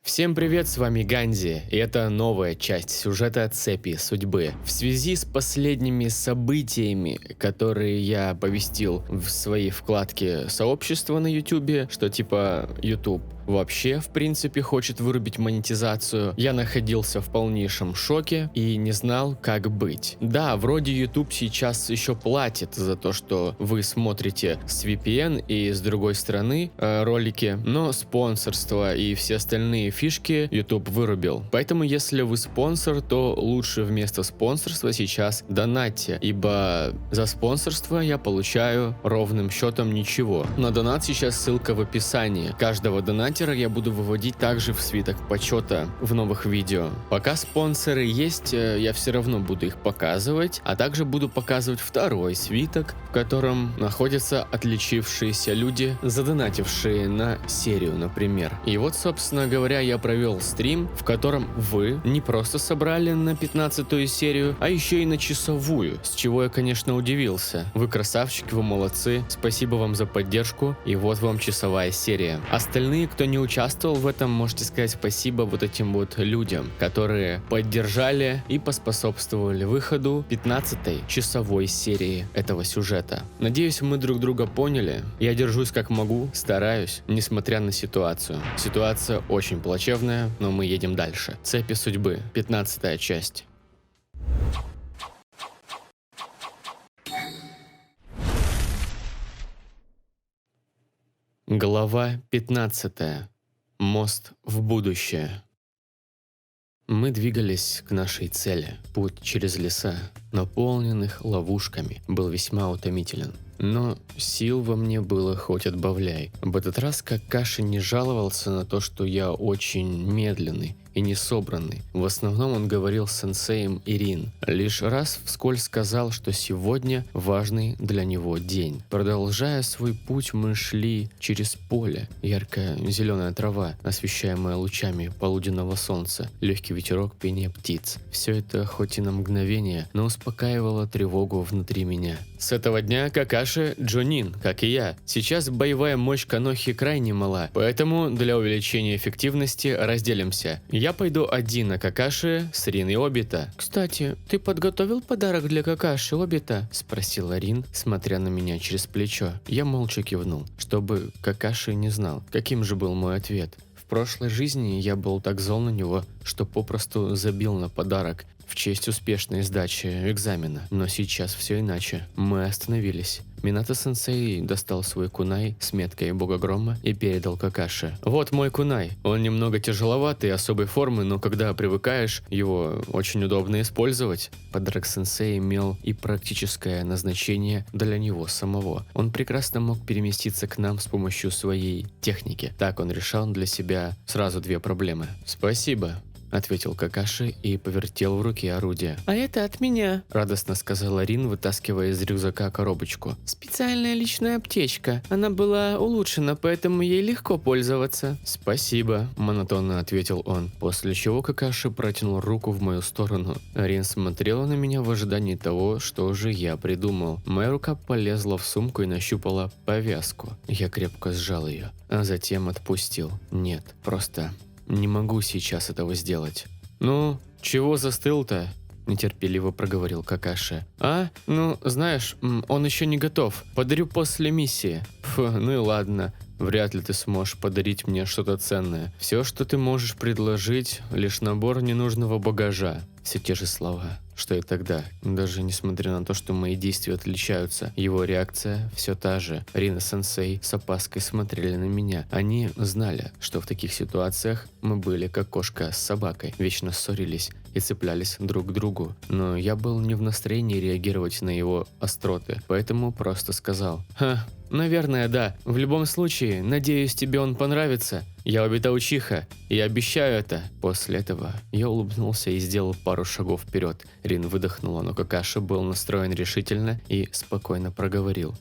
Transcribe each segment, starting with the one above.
Всем привет, с вами Ганзи, и это новая часть сюжета «Цепи судьбы». В связи с последними событиями, которые я оповестил в своей вкладке сообщества на YouTube, что типа YouTube вообще в принципе хочет вырубить монетизацию, я находился в полнейшем шоке и не знал, как быть. Да, вроде YouTube сейчас еще платит за то, что вы смотрите с VPN и с другой стороны ролики, но спонсорство и все остальные фишки YouTube вырубил. Поэтому если вы спонсор, то лучше вместо спонсорства сейчас донатьте, ибо за спонсорство я получаю ровным счетом ничего. На донат сейчас ссылка в описании. Каждого донатера я буду выводить также в свиток почета в новых видео. Пока спонсоры есть, я все равно буду их показывать, а также буду показывать второй свиток, в котором находятся отличившиеся люди, задонатившие на серию, например. И вот, собственно говоря, я провел стрим, в котором вы не просто собрали на 15-ю серию, а еще и на часовую, с чего я, конечно, удивился. Вы красавчики, вы молодцы, спасибо вам за поддержку, и вот вам часовая серия. Остальные, кто не участвовал в этом, можете сказать спасибо вот этим вот людям, которые поддержали и поспособствовали выходу 15-й часовой серии этого сюжета. Надеюсь, мы друг друга поняли. Я держусь как могу, стараюсь, несмотря на ситуацию. Ситуация очень плачевная, но мы едем дальше. Цепи судьбы, 15-я часть. Глава 15. Мост в будущее. Мы двигались к нашей цели. Путь через леса, наполненных ловушками, был весьма утомителен. Но сил во мне было хоть отбавляй. В этот раз Какаши не жаловался на то, что я очень медленный и несобранный. В основном он говорил с сенсеем Ирин. Лишь раз вскользь сказал, что сегодня важный для него день. Продолжая свой путь, мы шли через поле. Яркая зеленая трава, освещаемая лучами полуденного солнца. Легкий ветерок, пение птиц. Все это хоть и на мгновение, но успокаивало тревогу внутри меня. С этого дня Какаши Джонин, как и я. Сейчас боевая мощь Канохи крайне мала, поэтому для увеличения эффективности разделимся. Я пойду один, а Какаши с Рин и Обита. «Кстати, ты подготовил подарок для Какаши, Обита?» – спросила Рин, смотря на меня через плечо. Я молча кивнул, чтобы Какаши не знал, каким же был мой ответ. В прошлой жизни я был так зол на него, что попросту забил на подарок в честь успешной сдачи экзамена. Но сейчас все иначе. Мы остановились. Минато-сенсей достал свой кунай с меткой бога грома и передал Какаши. «Вот мой кунай. Он немного тяжеловатый, особой формы, но когда привыкаешь, его очень удобно использовать». Подарок сенсей имел и практическое назначение для него самого. Он прекрасно мог переместиться к нам с помощью своей техники. Так он решал для себя сразу две проблемы. «Спасибо», — ответил Какаши и повертел в руке орудие. «А это от меня», — радостно сказала Рин, вытаскивая из рюкзака коробочку. «Специальная личная аптечка. Она была улучшена, поэтому ей легко пользоваться». «Спасибо», — монотонно ответил он, после чего Какаши протянул руку в мою сторону. Рин смотрела на меня в ожидании того, что же я придумал. Моя рука полезла в сумку и нащупала повязку. Я крепко сжал ее, а затем отпустил. Нет, просто... не могу сейчас этого сделать. «Ну, чего застыл-то?» – нетерпеливо проговорил Какаши. «А? Ну, знаешь, он еще не готов. Подарю после миссии». «Фу, ну и ладно. Вряд ли ты сможешь подарить мне что-то ценное. Все, что ты можешь предложить, лишь набор ненужного багажа». Все те же слова, что и тогда. Даже несмотря на то, что мои действия отличаются, его реакция все та же. Рин и сенсей с опаской смотрели на меня. Они знали, что в таких ситуациях мы были как кошка с собакой. Вечно ссорились и цеплялись друг к другу. Но я был не в настроении реагировать на его остроты, поэтому просто сказал: «Ха, наверное, да. В любом случае, надеюсь, тебе он понравится. Я Обита Учиха, и обещаю это». После этого я улыбнулся и сделал пару шагов вперед. Рин выдохнула, но Какаши был настроен решительно и спокойно проговорил: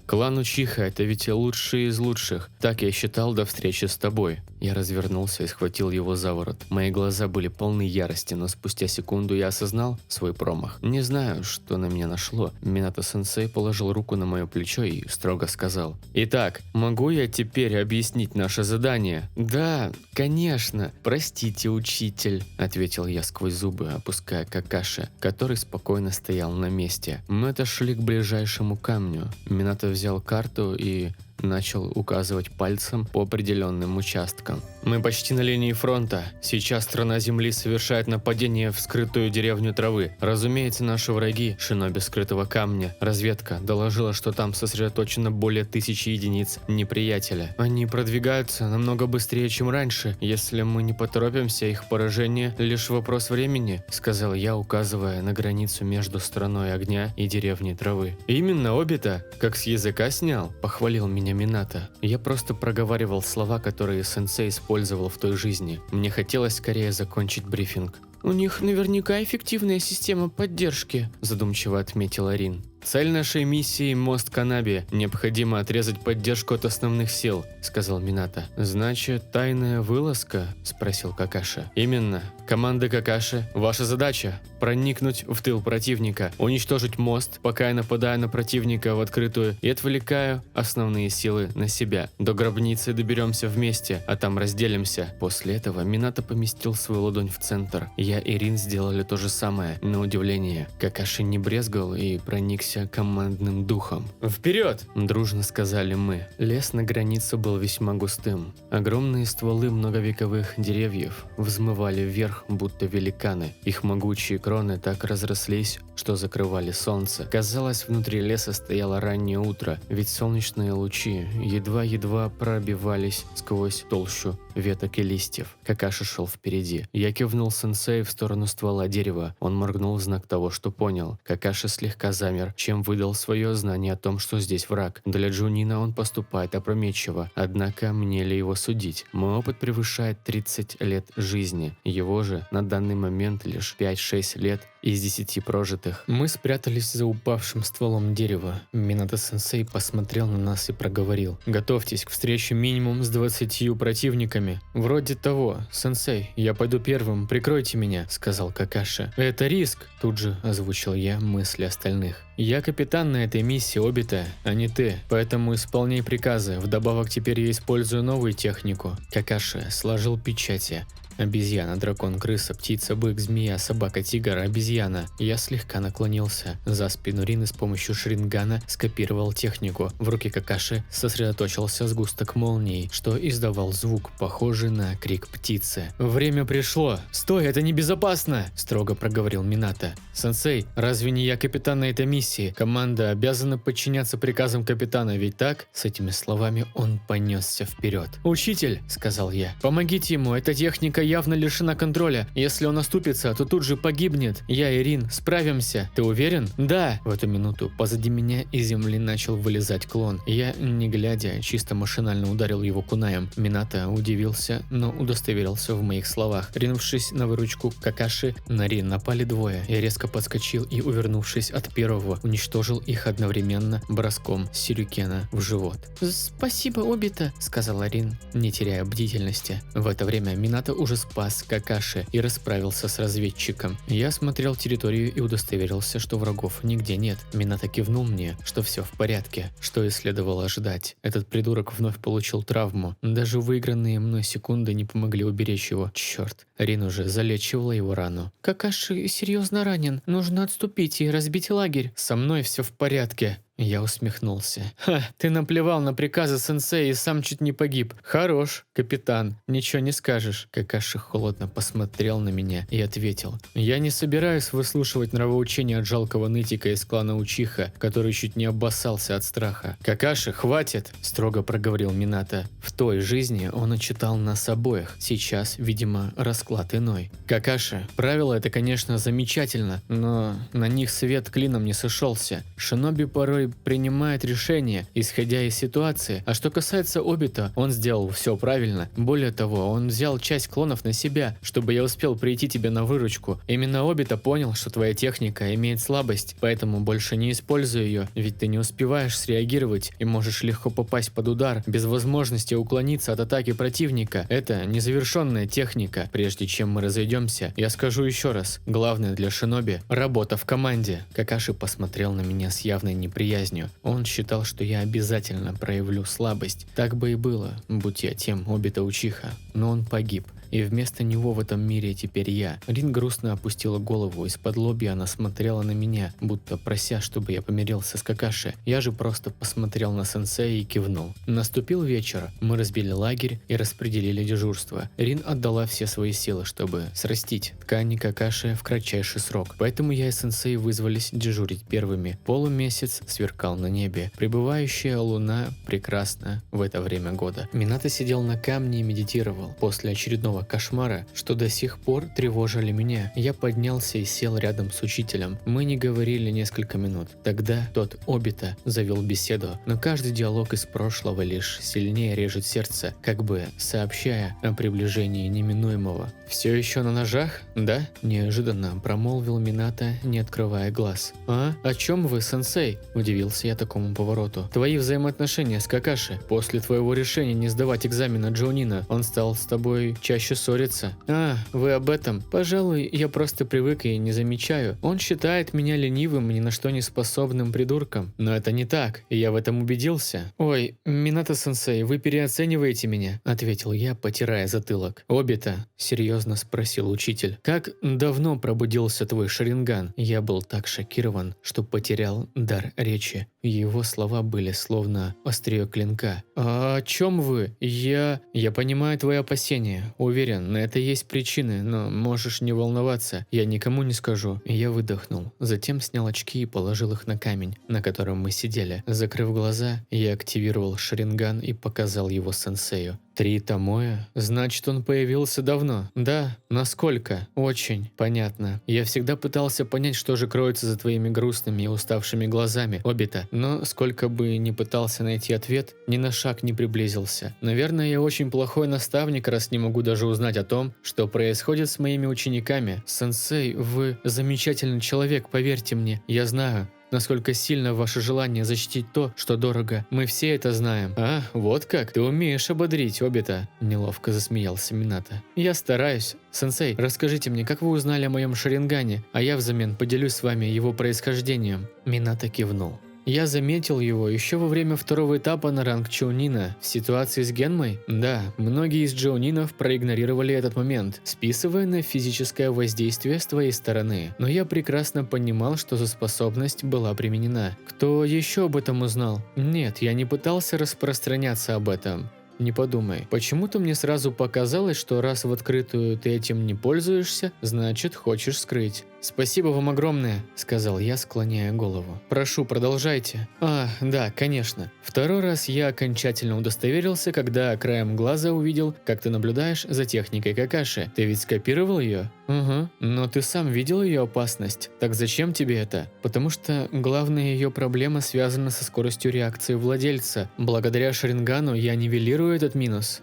клан Учиха — это ведь лучший из лучших. Так я считал до встречи с тобой. Я развернулся и схватил его за ворот. Мои глаза были полны ярости, но спустя секунду я осознал свой промах. Не знаю, что на меня нашло. Минато-сенсей положил руку на мое плечо и строго сказал: «Итак, могу я теперь объяснить наше задание?» «Да, конечно. Простите, учитель», – ответил я сквозь зубы, опуская Какаши, который спокойно стоял на месте. Мы отошли к ближайшему камню. Минато взял карту и начал указывать пальцем по определенным участкам. «Мы почти на линии фронта. Сейчас страна Земли совершает нападение в скрытую деревню Травы. Разумеется, наши враги – шиноби скрытого камня. Разведка доложила, что там сосредоточено более 1000 единиц неприятеля. Они продвигаются намного быстрее, чем раньше. Если мы не поторопимся, их поражение – лишь вопрос времени», – сказал я, указывая на границу между страной огня и деревней Травы. «Именно, Обита, как с языка снял», – похвалил меня Минато. Я просто проговаривал слова, которые сенсей использовал в той жизни. Мне хотелось скорее закончить брифинг. «У них наверняка эффективная система поддержки», – задумчиво отметила Рин. «Цель нашей миссии – мост Канаби. Необходимо отрезать поддержку от основных сил», – сказал Минато. «Значит, тайная вылазка?» – спросил Какаши. «Именно. Команда Какаши, ваша задача – проникнуть в тыл противника, уничтожить мост, пока я нападаю на противника в открытую и отвлекаю основные силы на себя. До гробницы доберемся вместе, а там разделимся». После этого Минато поместил свою ладонь в центр. Я и Рин сделали то же самое. На удивление, Какаши не брезгал и проникся командным духом. «Вперед!» – дружно сказали мы. Лес на границе был весьма густым. Огромные стволы многовековых деревьев взмывали вверх, будто великаны. Их могучие кроны так разрослись, что закрывали солнце. Казалось, внутри леса стояло раннее утро, ведь солнечные лучи едва-едва пробивались сквозь толщу веток и листьев. Какаши шел впереди. Я кивнул сенсею в сторону ствола дерева. Он моргнул в знак того, что понял. Какаши слегка замер, чем выдал свое знание о том, что здесь враг. Для Джунина он поступает опрометчиво, однако мне ли его судить? Мой опыт превышает 30 лет жизни. Его же на данный момент лишь 5-6 лет из 10 прожитых. Мы спрятались за упавшим стволом дерева. Минато-сенсей посмотрел на нас и проговорил: «Готовьтесь к встрече минимум с 20 противниками». «Вроде того, сенсей, я пойду первым, прикройте меня», – сказал Какаши. «Это риск», – тут же озвучил я мысли остальных. «Я капитан на этой миссии, Обита, а не ты, поэтому исполняй приказы. Вдобавок теперь я использую новую технику». Какаши сложил печати. Обезьяна, дракон, крыса, птица, бык, змея, собака, тигр, обезьяна. Я слегка наклонился за спину Рины, с помощью шрингана скопировал технику. В руке Какаши сосредоточился сгусток молнии, что издавал звук, похожий на крик птицы. «Время пришло! Стой, это небезопасно!» – строго проговорил Минато. «Сенсей, разве не я капитан на этой миссии? Команда обязана подчиняться приказам капитана, ведь так?» С этими словами он понесся вперед. «Учитель!» – сказал я. «Помогите ему, эта техника явно лишена контроля. Если он оступится, то тут же погибнет. Я и Рин справимся. Ты уверен?» «Да!» В эту минуту позади меня из земли начал вылезать клон. Я, не глядя, чисто машинально ударил его кунаем. Минато удивился, но удостоверился в моих словах. Ринувшись на выручку Какаши, на Рин напали двое. Я резко подскочил и, увернувшись от первого, уничтожил их одновременно броском сюрикена в живот. «Спасибо, Обита», — сказала Рин, не теряя бдительности. В это время Минато уже спас Какаши и расправился с разведчиком. Я осмотрел территорию и удостоверился, что врагов нигде нет. Минато кивнул мне, что все в порядке, что и следовало ожидать. Этот придурок вновь получил травму. Даже выигранные мной секунды не помогли уберечь его. Черт, Рин уже залечивала его рану. «Какаши серьезно ранен. Нужно отступить и разбить лагерь. Со мной все в порядке». Я усмехнулся. «Ха, ты наплевал на приказы сенсея и сам чуть не погиб. Хорош, капитан, ничего не скажешь». Какаши холодно посмотрел на меня и ответил: «Я не собираюсь выслушивать нравоучения от жалкого нытика из клана Учиха, который чуть не обоссался от страха». «Какаши, хватит!» – строго проговорил Минато. В той жизни он отчитал нас обоих. Сейчас, видимо, расклад иной. «Какаши, правила это, конечно, замечательно, но на них свет клином не сошелся. Шиноби порой сенсей принимает решение, исходя из ситуации. А что касается Обита, он сделал все правильно. Более того, он взял часть клонов на себя, чтобы я успел прийти тебе на выручку. Именно Обита понял, что твоя техника имеет слабость, поэтому больше не используй ее, ведь ты не успеваешь среагировать и можешь легко попасть под удар, без возможности уклониться от атаки противника. Это незавершенная техника. Прежде чем мы разойдемся, я скажу еще раз. Главное для шиноби – работа в команде. Какаши посмотрел на меня с явной неприязнью. Он считал, что я обязательно проявлю слабость. Так бы и было, будь я тем Обита Учиха. Но он погиб. И вместо него в этом мире теперь я. Рин грустно опустила голову, из-под лобья она смотрела на меня, будто прося, чтобы я помирился с Какаши. Я же просто посмотрел на сенсея и кивнул. Наступил вечер, мы разбили лагерь и распределили дежурство. Рин отдала все свои силы, чтобы срастить ткани Какаши в кратчайший срок. Поэтому я и сенсей вызвались дежурить первыми. Полумесяц сверкал на небе. Прибывающая луна прекрасна в это время года. Минато сидел на камне и медитировал. После очередного кошмара, что до сих пор тревожили меня, я поднялся и сел рядом с учителем. Мы не говорили несколько минут. Тогда тот Обита завел беседу, но каждый диалог из прошлого лишь сильнее режет сердце, как бы сообщая о приближении неминуемого. «Все еще на ножах, да?» – неожиданно промолвил Минато, не открывая глаз. «А? О чем вы, сенсей?» – удивился я такому повороту. «Твои взаимоотношения с Какаши. После твоего решения не сдавать экзамен на Джоунина, он стал с тобой чаще ссориться». «А, вы об этом? Пожалуй, я просто привык и не замечаю. Он считает меня ленивым и ни на что не способным придурком. Но это не так, и я в этом убедился». «Ой, Минато-сенсей, вы переоцениваете меня», – ответил я, потирая затылок. «Обита», – серьезно спросил учитель, – «как давно пробудился твой Шаринган?» Я был так шокирован, что потерял дар речи. Его слова были словно острие клинка. «А о чем вы? Я понимаю твои опасения. Уверен, на это есть причины, но можешь не волноваться. Я никому не скажу». Я выдохнул. Затем снял очки и положил их на камень, на котором мы сидели. Закрыв глаза, я активировал Шаринган и показал его сенсею. 3 томоя? Значит, он появился давно. Да, насколько? Очень. Понятно. Я всегда пытался понять, что же кроется за твоими грустными и уставшими глазами, Обита. Но сколько бы ни пытался найти ответ, ни на шаг не приблизился. Наверное, я очень плохой наставник, раз не могу даже узнать о том, что происходит с моими учениками. Сенсей, вы замечательный человек, поверьте мне. Я знаю, насколько сильно ваше желание защитить то, что дорого. Мы все это знаем». «А, вот как? Ты умеешь ободрить, Обита», – неловко засмеялся Минато. «Я стараюсь. Сенсей, расскажите мне, как вы узнали о моем Шарингане, а я взамен поделюсь с вами его происхождением». Минато кивнул. «Я заметил его еще во время второго этапа на ранг Чоунина. В ситуации с Генмой? Да, многие из Джоунинов проигнорировали этот момент, списывая на физическое воздействие с твоей стороны. Но я прекрасно понимал, что за способность была применена. Кто еще об этом узнал? Нет, я не пытался распространяться об этом. Не подумай. Почему-то мне сразу показалось, что раз в открытую ты этим не пользуешься, значит хочешь скрыть. «Спасибо вам огромное», – сказал я, склоняя голову. «Прошу, продолжайте». «А, да, конечно. Второй раз я окончательно удостоверился, когда краем глаза увидел, как ты наблюдаешь за техникой Какаши. Ты ведь скопировал ее?» «Угу. Но ты сам видел ее опасность. Так зачем тебе это?» «Потому что главная ее проблема связана со скоростью реакции владельца. Благодаря Шарингану я нивелирую этот минус».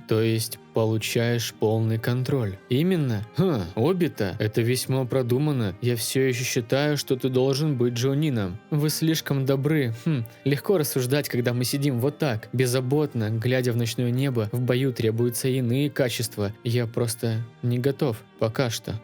То есть получаешь полный контроль. Именно. Обита, это весьма продумано. Я все еще считаю, что ты должен быть Джоунином. Вы слишком добры. Легко рассуждать, когда мы сидим вот так, беззаботно, глядя в ночное небо. В бою требуются иные качества. Я просто не готов. Пока что.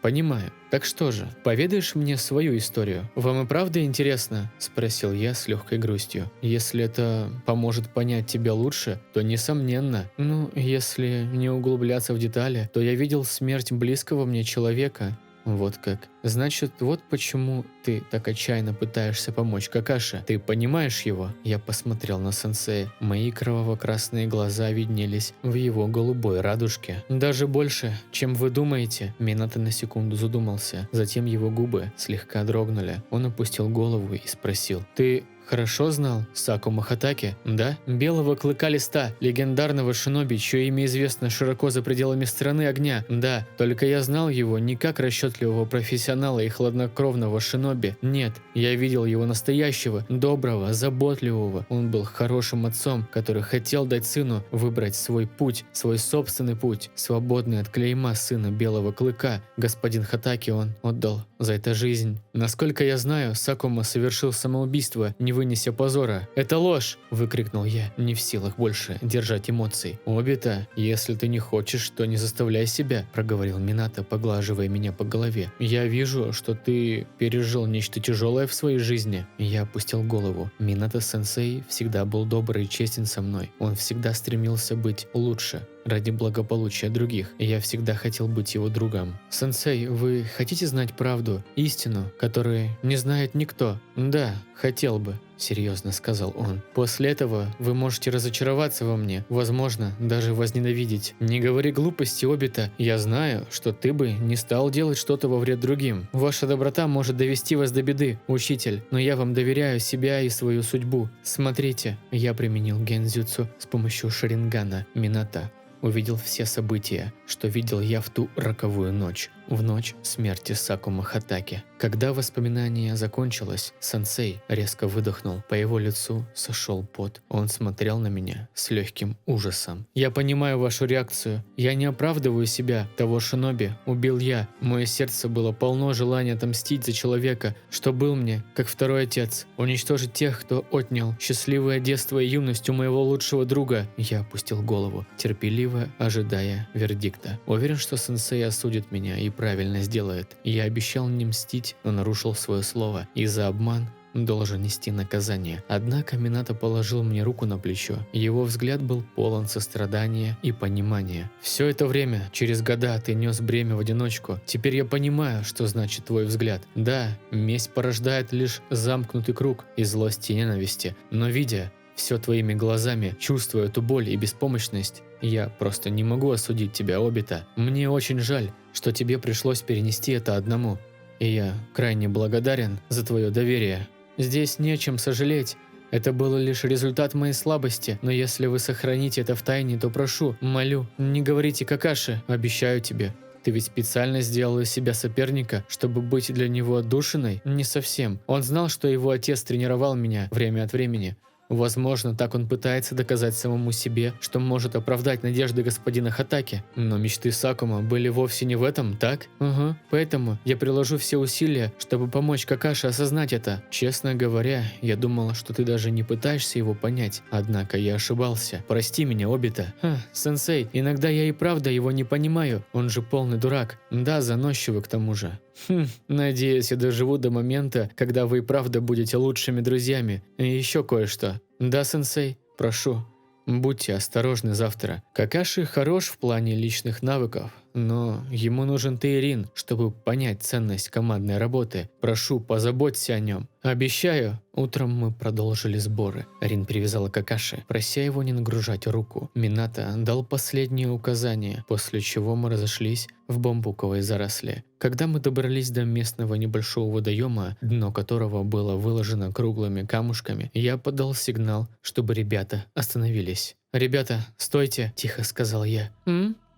Понимаю. Так что же, поведаешь мне свою историю? Вам и правда интересно? Спросил я с легкой грустью. Если это поможет понять тебя лучше, то несомненно. Ну, если не углубляться в детали, то я видел смерть близкого мне человека. Вот как. Значит, вот почему ты так отчаянно пытаешься помочь Какаши. Ты понимаешь его? Я посмотрел на сенсея. Мои кроваво-красные глаза виднелись в его голубой радужке. Даже больше, чем вы думаете. Минато на секунду задумался. Затем его губы слегка дрогнули. Он опустил голову и спросил. Ты хорошо знал Сакума Хатаки, да? Белого клыка листа, легендарного шиноби, чье имя известно широко за пределами страны огня. Да, только я знал его не как расчетливого профессионала и хладнокровного шиноби. Нет, я видел его настоящего, доброго, заботливого. Он был хорошим отцом, который хотел дать сыну выбрать свой путь, свой собственный путь, свободный от клейма сына Белого Клыка. Господин Хатаки он отдал за это жизнь. Насколько я знаю, Сакума совершил самоубийство, не вынеся позора. «Это ложь!» – выкрикнул я, не в силах больше держать эмоций. «Обита, если ты не хочешь, то не заставляй себя», – проговорил Минато, поглаживая меня по голове. «Я вижу, что ты пережил нечто тяжелое в своей жизни». Я опустил голову. Минато-сенсей всегда был добрый и честен со мной. Он всегда стремился быть лучше. Ради благополучия других. Я всегда хотел быть его другом. «Сенсей, вы хотите знать правду, истину, которую не знает никто?» «Да, хотел бы», – серьезно сказал он. «После этого вы можете разочароваться во мне, возможно, даже возненавидеть. Не говори глупости, Обита. Я знаю, что ты бы не стал делать что-то во вред другим. Ваша доброта может довести вас до беды, учитель, но я вам доверяю себя и свою судьбу. Смотрите, я применил гензюцу с помощью шарингана Минато. Увидел все события, что видел я в ту роковую ночь, в ночь смерти Сакума Хатаки. Когда воспоминание закончилось, сенсей резко выдохнул, по его лицу сошел пот. Он смотрел на меня с легким ужасом. «Я понимаю вашу реакцию. Я не оправдываю себя. Того шиноби убил я. Мое сердце было полно желания отомстить за человека, что был мне, как второй отец. Уничтожить тех, кто отнял счастливое детство и юность у моего лучшего друга». Я опустил голову, терпеливо ожидая вердикта. Уверен, что сенсей осудит меня и правильно сделает. Я обещал не мстить, но нарушил свое слово, и за обман должен нести наказание. Однако Минато положил мне руку на плечо. Его взгляд был полон сострадания и понимания. «Все это время, через года, ты нес бремя в одиночку. Теперь я понимаю, что значит твой взгляд. Да, месть порождает лишь замкнутый круг из злости и ненависти, но видя все твоими глазами, чувствуя эту боль и беспомощность, я просто не могу осудить тебя, Обита. Мне очень жаль, что тебе пришлось перенести это одному, и я крайне благодарен за твое доверие. Здесь не о чем сожалеть. Это было лишь результат моей слабости, но если вы сохраните это в тайне, то прошу, молю, не говорите Какаши, обещаю тебе. Ты ведь специально сделал из себя соперника, чтобы быть для него отдушиной? Не совсем. Он знал, что его отец тренировал меня время от времени. Возможно, так он пытается доказать самому себе, что может оправдать надежды господина Хатаки. Но мечты Сакума были вовсе не в этом, так? Угу. Поэтому я приложу все усилия, чтобы помочь Какаши осознать это. Честно говоря, я думал, что ты даже не пытаешься его понять. Однако я ошибался. Прости меня, Обита. Сенсей, иногда я и правда его не понимаю. Он же полный дурак. Да, заносчивый к тому же. Надеюсь, я доживу до момента, когда вы и правда будете лучшими друзьями. И еще кое-что. Да, сенсей, прошу, будьте осторожны завтра. Какаши хорош в плане личных навыков, но ему нужен Тейрин, чтобы понять ценность командной работы. Прошу, позаботься о нем. Обещаю. Утром мы продолжили сборы. Рин привязала Какаши, прося его не нагружать руку. Минато дал последние указания, после чего мы разошлись в бамбуковой заросли. Когда мы добрались до местного небольшого водоема, дно которого было выложено круглыми камушками, я подал сигнал, чтобы ребята остановились. «Ребята, стойте!» – тихо сказал я.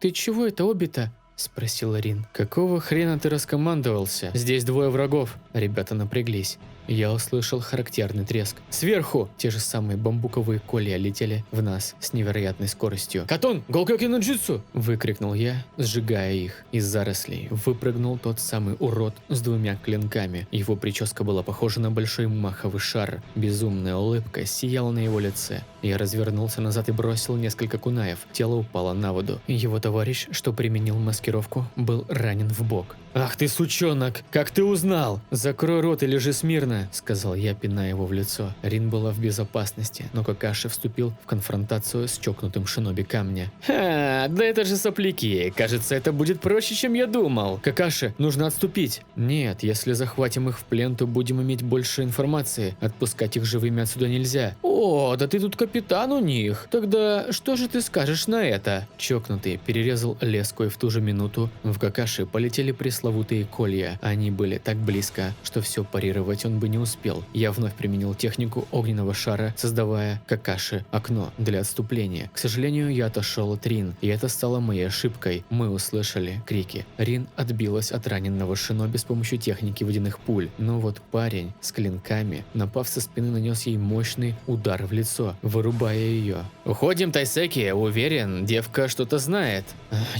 «Ты чего это, Обита?» – спросила Рин. «Какого хрена ты раскомандовался? Здесь двое врагов!» Ребята напряглись. Я услышал характерный треск. Сверху те же самые бамбуковые колья летели в нас с невероятной скоростью. «Катон, голкёки no джитсу!» – выкрикнул я, сжигая их. Из зарослей выпрыгнул тот самый урод с двумя клинками. Его прическа была похожа на большой маховый шар. Безумная улыбка сияла на его лице. Я развернулся назад и бросил несколько кунаев. Тело упало на воду. Его товарищ, что применил маскировку, был ранен в бок. «Ах ты, сучонок! Как ты узнал? Закрой рот и лежи смирно!» – сказал я, пиная его в лицо. Рин была в безопасности, но Какаши вступил в конфронтацию с чокнутым шиноби камня. «Ха, да это же сопляки! Кажется, это будет проще, чем я думал! Какаши, нужно отступить!» «Нет, если захватим их в плен, то будем иметь больше информации. Отпускать их живыми отсюда нельзя». «О, да ты тут капитан у них! Тогда что же ты скажешь на это?» Чокнутый перерезал леску, и в ту же минуту в Какаши полетели пресловутые колья. Они были так близко, зная, что все парировать он бы не успел. Я вновь применил технику огненного шара, создавая Какаши окно для отступления. К сожалению, я отошел от Рин, и это стало моей ошибкой. Мы услышали крики. Рин отбилась от раненого шиноби с помощью техники водяных пуль. Но вот парень с клинками, напав со спины, нанес ей мощный удар в лицо, вырубая ее. «Уходим, Тайсеки, уверен, девка что-то знает».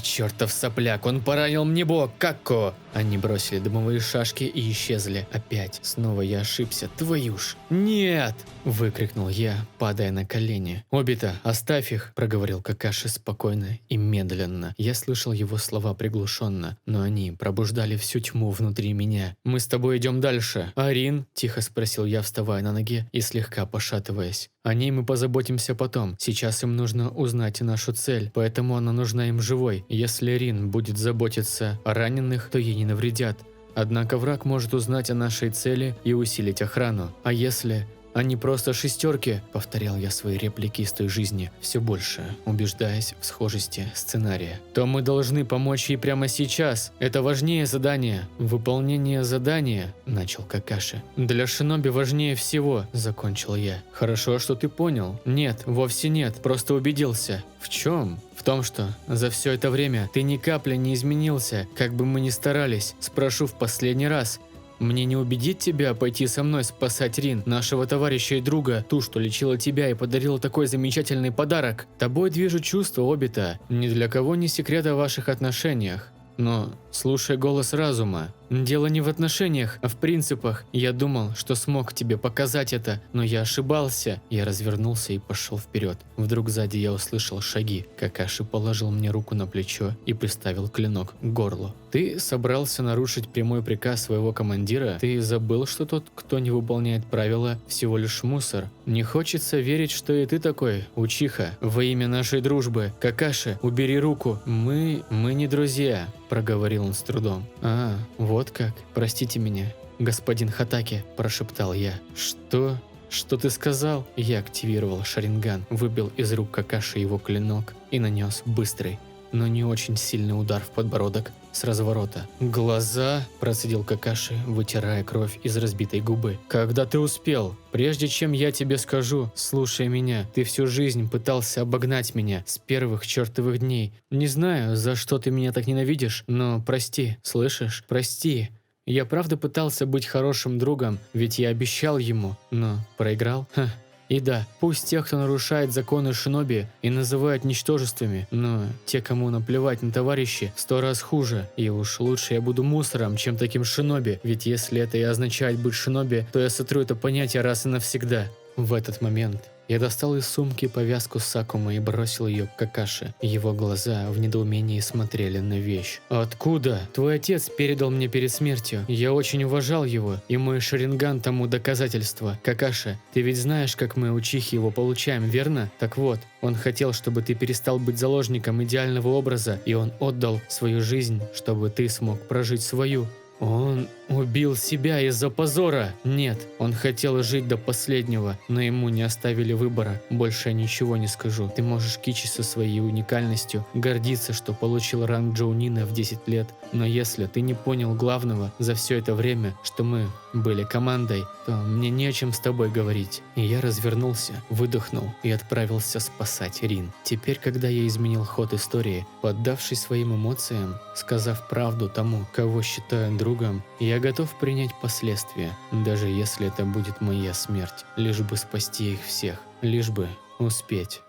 «Чертов сопляк, он поранил мне бок, Какко!» Они бросили дымовые шашки и исчезли. Опять. Снова я ошибся. Твою ж. «Нет!» – выкрикнул я, падая на колени. «Обита, оставь их!» – проговорил Какаши спокойно и медленно. Я слышал его слова приглушенно, но они пробуждали всю тьму внутри меня. «Мы с тобой идем дальше. Арин?» – тихо спросил я, вставая на ноги и слегка пошатываясь. «О ней мы позаботимся потом. Сейчас им нужно узнать нашу цель, поэтому она нужна им живой. Если Рин будет заботиться о раненых, то ей не навредят. Однако враг может узнать о нашей цели и усилить охрану. А если... Они просто шестерки», — повторял я свои реплики из той жизни, все больше убеждаясь в схожести сценария. «То мы должны помочь ей прямо сейчас. Это важнее задания». «Выполнение задания», — начал Какаши. «Для шиноби важнее всего», — закончил я. «Хорошо, что ты понял». «Нет, вовсе нет, просто убедился». «В чем?» «В том, что за все это время ты ни капли не изменился, как бы мы ни старались. Спрошу в последний раз. Мне не убедить тебя пойти со мной спасать Рин, нашего товарища и друга, ту, что лечила тебя и подарила такой замечательный подарок? Тобой движут чувства, Обита. Ни для кого не секрет о ваших отношениях. Но слушай голос разума. Дело не в отношениях, а в принципах. Я думал, что смог тебе показать это, но я ошибался. Я развернулся и пошел вперед. Вдруг сзади я услышал шаги. Какаши положил мне руку на плечо и приставил клинок к горлу. «Ты собрался нарушить прямой приказ своего командира? Ты забыл, что тот, кто не выполняет правила, всего лишь мусор? Не хочется верить, что и ты такой, Учиха. Во имя нашей дружбы, Какаши, убери руку. Мы не друзья», – проговорил он с трудом. «А, вот как. Простите меня, господин Хатаки», – прошептал я. «Что? Что ты сказал?» Я активировал шаринган, выбил из рук Какаши его клинок и нанес быстрый, но не очень сильный удар в подбородок с разворота. «Глаза!» – процедил Какаши, вытирая кровь из разбитой губы. «Когда ты успел? Прежде чем я тебе скажу, слушай меня. Ты всю жизнь пытался обогнать меня с первых чертовых дней. Не знаю, за что ты меня так ненавидишь, но прости, слышишь? Прости. Я правда пытался быть хорошим другом, ведь я обещал ему, но проиграл? Ха. И да, пусть тех, кто нарушает законы шиноби и называют ничтожествами, но те, кому наплевать на товарищи, 100 раз хуже. И уж лучше я буду мусором, чем таким шиноби, ведь если это и означает быть шиноби, то я сотру это понятие раз и навсегда. В этот момент я достал из сумки повязку Сакума и бросил ее к Какаши. Его глаза в недоумении смотрели на вещь. «Откуда? Твой отец передал мне перед смертью. Я очень уважал его, и мой шаринган тому доказательство. Какаши, ты ведь знаешь, как мы, учихи, его получаем, верно? Так вот, он хотел, чтобы ты перестал быть заложником идеального образа, и он отдал свою жизнь, чтобы ты смог прожить свою». «Он убил себя из-за позора!» «Нет, он хотел жить до последнего, но ему не оставили выбора. Больше я ничего не скажу. Ты можешь кичиться своей уникальностью, гордиться, что получил ранг Джоунина в 10 лет, но если ты не понял главного за все это время, что мы были командой, то мне не о чем с тобой говорить». И я развернулся, выдохнул и отправился спасать Рин. Теперь, когда я изменил ход истории, поддавшись своим эмоциям, сказав правду тому, кого считаю другом, я готов принять последствия, даже если это будет моя смерть, лишь бы спасти их всех, лишь бы успеть.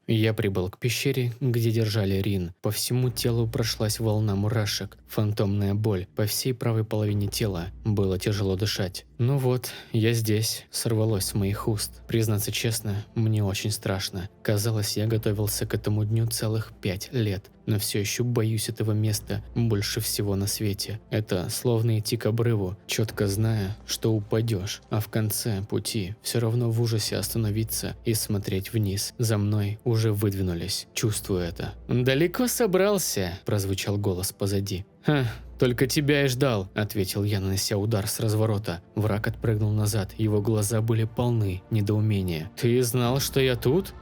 Я прибыл к пещере, где держали Рин. По всему телу прошлась волна мурашек, фантомная боль. По всей правой половине тела было тяжело дышать. «Ну вот, я здесь», — сорвалось с моих уст. Признаться честно, мне очень страшно. Казалось, я готовился к этому дню целых 5 лет. Но все еще боюсь этого места больше всего на свете. Это словно идти к обрыву, четко зная, что упадешь, а в конце пути все равно в ужасе остановиться и смотреть вниз. За мной уже выдвинулись, чувствую это. «Далеко собрался?» – прозвучал голос позади. «Ха, только тебя и ждал», – ответил я, нанося удар с разворота. Враг отпрыгнул назад, его глаза были полны недоумения. «Ты знал, что я тут?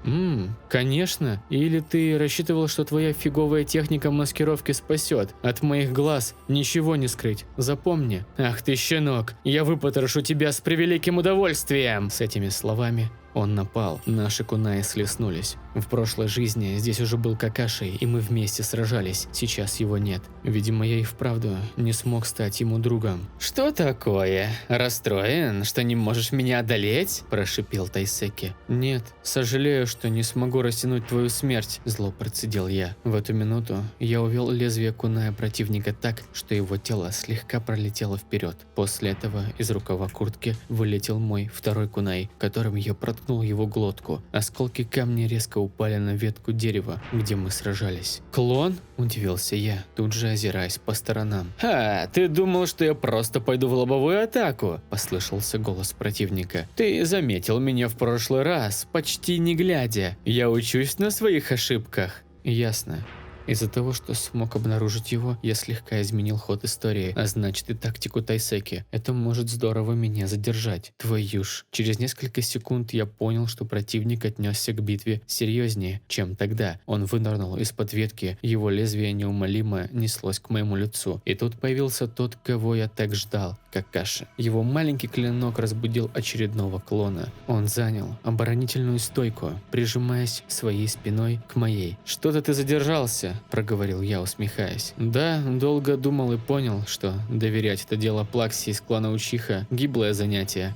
Конечно. Или ты рассчитывал, что твоя фиговая техника маскировки спасет? От моих глаз ничего не скрыть. Запомни. Ах ты, щенок, я выпотрошу тебя с превеликим удовольствием!» С этими словами он напал. Наши кунаи слеснулись. В прошлой жизни здесь уже был Какаши, и мы вместе сражались. Сейчас его нет. Видимо, я и вправду не смог стать ему другом. «Что такое? Расстроен, что не можешь меня одолеть?» – прошипел Тайсеки. «Нет, сожалею, что не смогу растянуть твою смерть», – зло процедил я. В эту минуту я увел лезвие куная противника так, что его тело слегка пролетело вперед. После этого из рукава куртки вылетел мой второй кунай, которым я проткнул его глотку. Осколки камня резко упали на ветку дерева, где мы сражались. «Клон?» – удивился я, тут же озираясь по сторонам. «Ха, ты думал, что я просто пойду в лобовую атаку?» – послышался голос противника. «Ты заметил меня в прошлый раз, почти не глядя. Я учусь на своих ошибках». «Ясно. Из-за того, что смог обнаружить его, я слегка изменил ход истории, а значит и тактику Тайсеки. Это может здорово меня задержать. Твою ж. Через несколько секунд я понял, что противник отнесся к битве серьезнее, чем тогда. Он вынырнул из-под ветки, его лезвие неумолимо неслось к моему лицу. И тут появился тот, кого я так ждал. Какаши. Его маленький клинок разбудил очередного клона. Он занял оборонительную стойку, прижимаясь своей спиной к моей. «Что-то ты задержался», – проговорил я, усмехаясь. «Да, долго думал и понял, что доверять это дело Плакси из клана Учиха – гиблое занятие».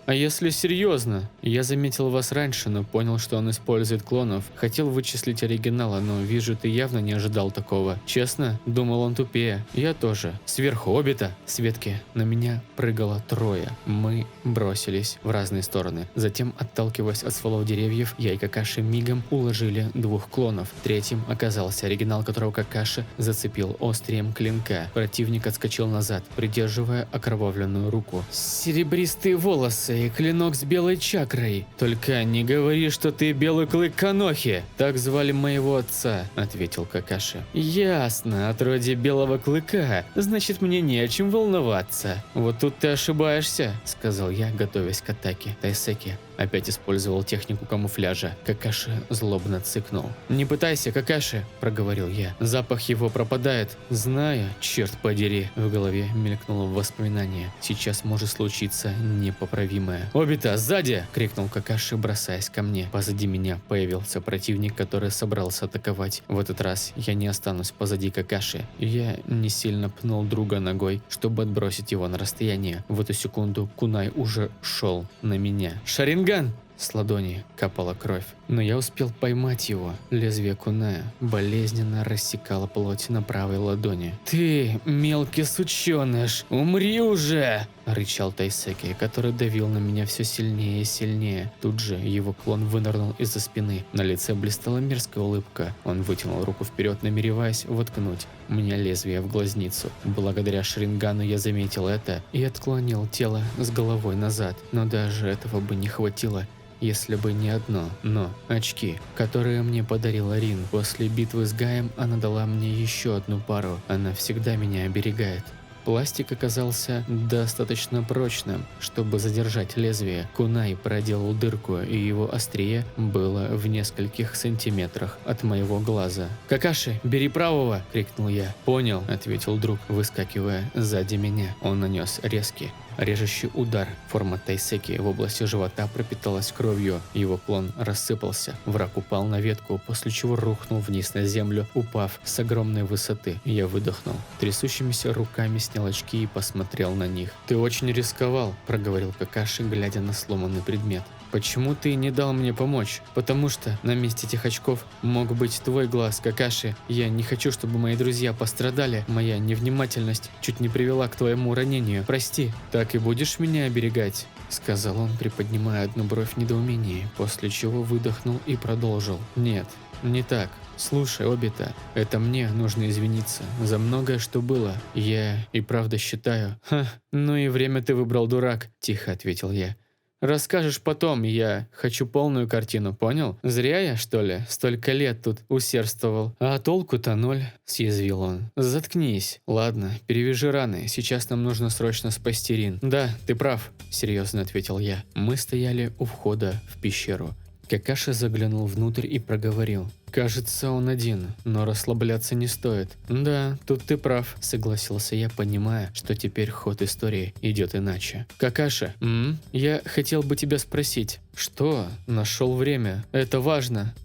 А если серьезно? Я заметил вас раньше, но понял, что он использует клонов. Хотел вычислить оригинала, но вижу, ты явно не ожидал такого. Честно, думал, он тупее. Я тоже. Сверху Обита. С ветки на меня прыгало трое. Мы бросились в разные стороны. Затем, отталкиваясь от стволов деревьев, я и Какаши мигом уложили двух клонов. Третьим оказался оригинал, которого Какаши зацепил острием клинка. Противник отскочил назад, придерживая окровавленную руку. «Серебристые волосы и клинок с белой чакрой. Только не говори, что ты Белый Клык Канохи. Так звали моего отца», — ответил Какаши. «Ясно, отродье Белого Клыка. Значит, мне не о чем волноваться». «Вот тут ты ошибаешься», — сказал я, готовясь к атаке. Тайсеки опять использовал технику камуфляжа. Какаши злобно цыкнул. «Не пытайся, Какаши», – проговорил я. «Запах его пропадает». «Знаю, черт подери». В голове мелькнуло воспоминание. Сейчас может случиться непоправимое. «Обита, сзади!» – крикнул Какаши, бросаясь ко мне. Позади меня появился противник, который собрался атаковать. В этот раз я не останусь позади Какаши. Я не сильно пнул друга ногой, чтобы отбросить его на расстояние. В эту секунду кунай уже шел на меня. «Шаринган!» С ладони капала кровь, но я успел поймать его. Лезвие куная болезненно рассекало плоть на правой ладони. «Ты, мелкий сученыш, умри уже!» – рычал Тайсеки, который давил на меня все сильнее и сильнее. Тут же его клон вынырнул из-за спины. На лице блистала мерзкая улыбка. Он вытянул руку вперед, намереваясь воткнуть мне лезвие в глазницу. Благодаря Шарингану я заметил это и отклонил тело с головой назад. Но даже этого бы не хватило, если бы не одно «но». Очки, которые мне подарила Рин. После битвы с Гаем она дала мне еще одну пару. Она всегда меня оберегает. Пластик оказался достаточно прочным, чтобы задержать лезвие. Кунай проделал дырку, и его острие было в нескольких сантиметрах от моего глаза. «Какаши, бери правого!» – крикнул я. «Понял», – ответил друг, выскакивая сзади меня. Он нанес резкий, режущий удар. Форма Тайсеки в области живота пропиталась кровью. Его клон рассыпался. Враг упал на ветку, после чего рухнул вниз на землю, упав с огромной высоты. Я выдохнул. Трясущимися руками снял очки и посмотрел на них. «Ты очень рисковал», – проговорил Какаши, глядя на сломанный предмет. «Почему ты не дал мне помочь? Потому что на месте этих очков мог быть твой глаз, Какаши. Я не хочу, чтобы мои друзья пострадали. Моя невнимательность чуть не привела к твоему ранению. Прости. Так и будешь меня оберегать?» – сказал он, приподнимая одну бровь в недоумении, после чего выдохнул и продолжил. «Нет, не так. Слушай, Обита, это мне нужно извиниться за многое, что было. Я и правда считаю...» «Ха, ну и время ты выбрал, дурак», – тихо ответил я. Расскажешь потом, я хочу полную картину, понял? Зря я, что ли, столько лет тут усердствовал. А толку-то ноль, съязвил он. Заткнись. Ладно, перевяжи раны, сейчас нам нужно срочно спасти Рин. Да, ты прав, серьезно ответил я. Мы стояли у входа в пещеру. Какаши заглянул внутрь и проговорил. Кажется, он один, но расслабляться не стоит. Да, тут ты прав, согласился я, понимая, что теперь ход истории идет иначе. Какаши, я хотел бы тебя спросить. Что? Нашел время. Это важно.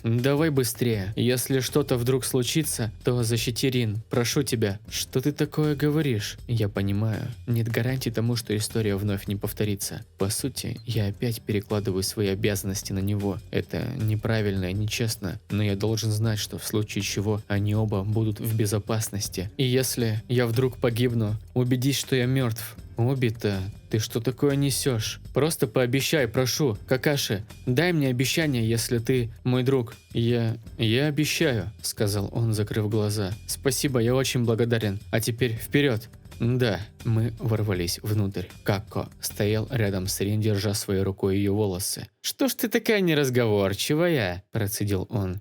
Давай быстрее. Если что-то вдруг случится, то защити Рин. Прошу тебя. Что ты такое говоришь? Я понимаю. Нет гарантии тому, что история вновь не повторится. По сути, я опять перекладываю свои обязанности на него. Это неправильно и нечестно. Но я должен знать, что в случае чего они оба будут в безопасности. И если я вдруг погибну, убедись, что я мертв. Оби-то, ты что такое несешь? Просто пообещай, прошу, Какаши, дай мне обещание, если ты мой друг. Я обещаю, сказал он, закрыв глаза. Спасибо, я очень благодарен. А теперь вперед. Да, мы ворвались внутрь. Какко стоял рядом с Рин, держа своей рукой ее волосы. «Что ж ты такая неразговорчивая?» – процедил он.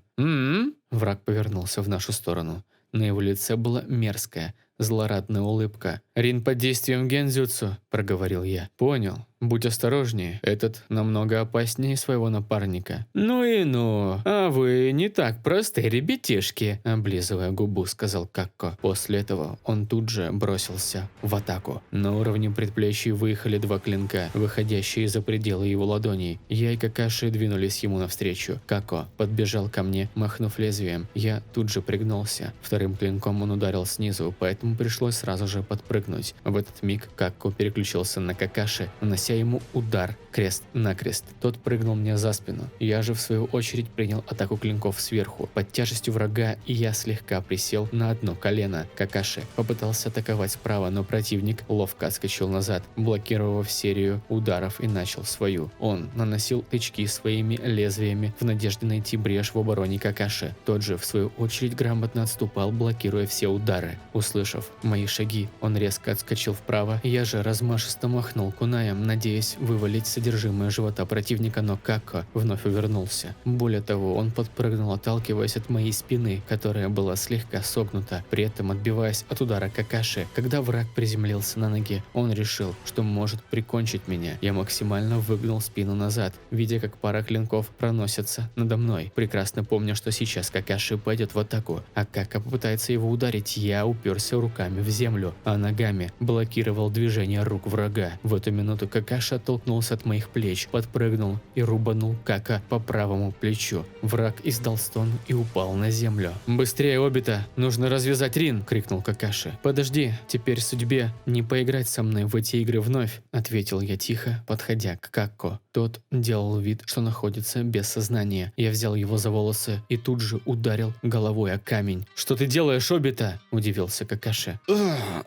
Враг повернулся в нашу сторону. На его лице была мерзкая, злорадная улыбка. «Рин под действием гензюцу», – проговорил я. «Понял. Будь осторожнее, этот намного опаснее своего напарника». «Ну и ну, а вы не так простые ребятишки», – облизывая губу, сказал Какко. После этого он тут же бросился в атаку. На уровне предплечья выехали два клинка, выходящие за пределы его ладоней. Я и Какаши двинулись ему навстречу. Какко подбежал ко мне, махнув лезвием. Я тут же пригнулся. Вторым клинком он ударил снизу, поэтому пришлось сразу же подпрыгнуть. В этот миг Какко переключился на Какаши, нанося ему удар крест-накрест. Тот прыгнул мне за спину. Я же в свою очередь принял атаку клинков сверху. Под тяжестью врага я слегка присел на одно колено. Какаши попытался атаковать справа, но противник ловко отскочил назад, блокировав серию ударов, и начал свою. Он наносил тычки своими лезвиями в надежде найти брешь в обороне Какаши. Тот же в свою очередь грамотно отступал, блокируя все удары. Услышав мои шаги, он резко отскочил вправо. Я же размашисто махнул кунаем, надеясь вывалить содержимое живота противника, но Какко вновь увернулся. Более того, он подпрыгнул, отталкиваясь от моей спины, которая была слегка согнута, при этом отбиваясь от удара Какаши. Когда враг приземлился на ноги, он решил, что может прикончить меня. Я максимально выгнул спину назад, видя, как пара клинков проносятся надо мной. Прекрасно помня, что сейчас Какаши пойдет в атаку, а Какко попытается его ударить, я уперся руками в землю, а ногами блокировал движение рук врага. В эту минуту Какаши оттолкнулся от моих плеч, подпрыгнул и рубанул Какко по правому плечу. Враг издал стон и упал на землю. «Быстрее, Обита! Нужно развязать Рин!» – крикнул Какаши. «Подожди, теперь судьбе не поиграть со мной в эти игры вновь!» – ответил я тихо, подходя к Какко. Тот делал вид, что находится без сознания. Я взял его за волосы и тут же ударил головой о камень. «Что ты делаешь, Обита?» – удивился Какаши.